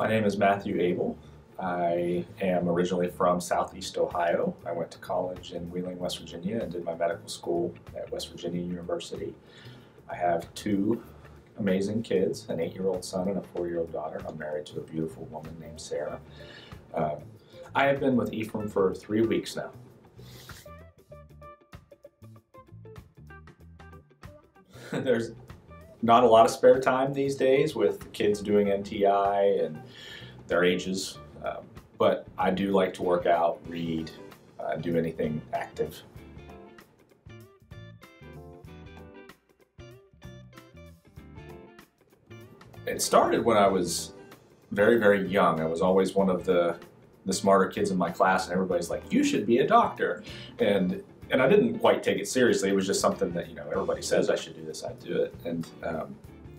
My name is Matthew Abel. I am originally from Southeast Ohio. I went to college in Wheeling, West Virginia and did my medical school at West Virginia University. I have two amazing kids, an 8-year-old son and a 4-year-old daughter. I'm married to a beautiful woman named Sarah. I have been with Ephraim for 3 weeks now. There's not a lot of spare time these days with the kids doing NTI and their ages, but I do like to work out, read, do anything active. It started when I was very, very young. I was always one of the smarter kids in my class, and everybody's like, "You should be a doctor." And I didn't quite take it seriously. It was just something that, everybody says I should do this, I'd do it. And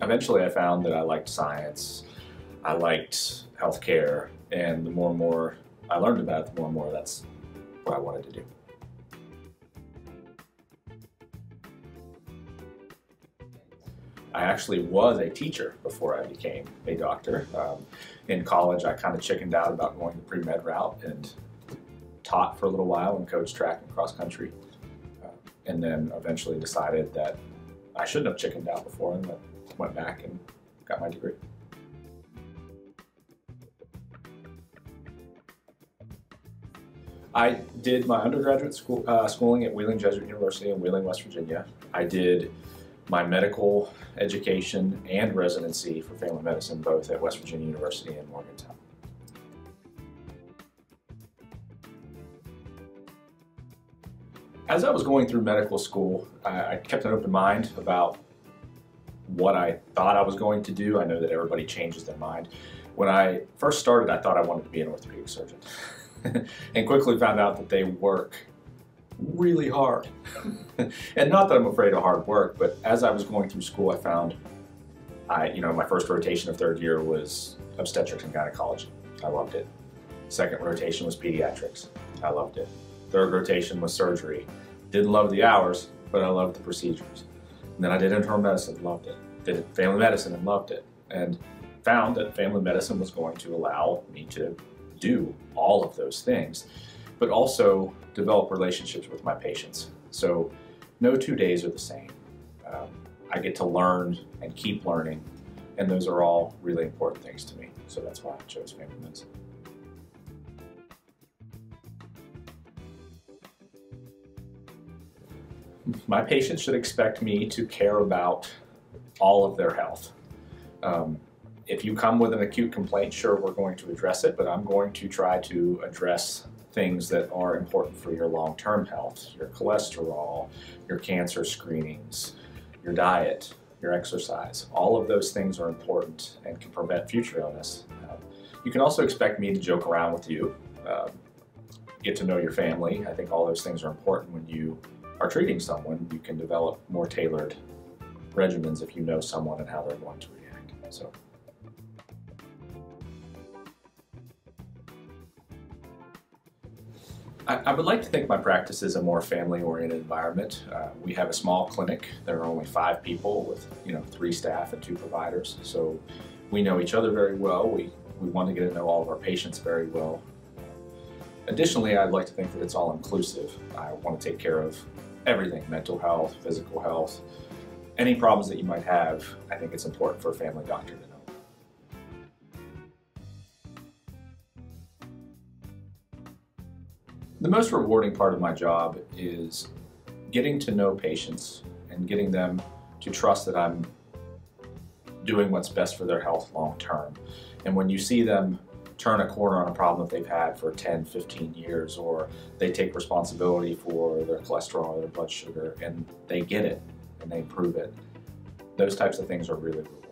eventually I found that I liked science, I liked healthcare, and the more and more I learned about it, the more and more that's what I wanted to do. I actually was a teacher before I became a doctor. In college, I kind of chickened out about going the pre-med route and taught for a little while and coached track and cross country. And then eventually decided that I shouldn't have chickened out before, and went back and got my degree. I did my undergraduate schooling at Wheeling Jesuit University in Wheeling, West Virginia. I did my medical education and residency for family medicine both at West Virginia University in Morgantown. As I was going through medical school, I kept an open mind about what I thought I was going to do. I know that everybody changes their mind. When I first started, I thought I wanted to be an orthopedic surgeon and quickly found out that they work really hard. And not that I'm afraid of hard work, but as I was going through school, I found, my first rotation of third year was obstetrics and gynecology. I loved it. Second rotation was pediatrics. I loved it. Third rotation was surgery. Didn't love the hours, but I loved the procedures. And then I did internal medicine, loved it. Did family medicine and loved it. And found that family medicine was going to allow me to do all of those things, but also develop relationships with my patients. So no 2 days are the same. I get to learn and keep learning, and those are all really important things to me. So that's why I chose family medicine. My patients should expect me to care about all of their health. If you come with an acute complaint, sure, we're going to address it, but I'm going to try to address things that are important for your long-term health, your cholesterol, your cancer screenings, your diet, your exercise. All of those things are important and can prevent future illness. You can also expect me to joke around with you, get to know your family. I think all those things are important when you are treating someone. You can develop more tailored regimens if you know someone and how they're going to react. So. I would like to think my practice is a more family-oriented environment. We have a small clinic. There are only 5 people with 3 staff and 2 providers. So we know each other very well. We want to get to know all of our patients very well. Additionally, I'd like to think that it's all inclusive. I want to take care of everything: mental health, physical health, any problems that you might have. I think it's important for a family doctor to know. The most rewarding part of my job is getting to know patients and getting them to trust that I'm doing what's best for their health long term. And when you see them turn a corner on a problem that they've had for 10, 15 years, or they take responsibility for their cholesterol or their blood sugar and they get it and they improve it, those types of things are really rewarding.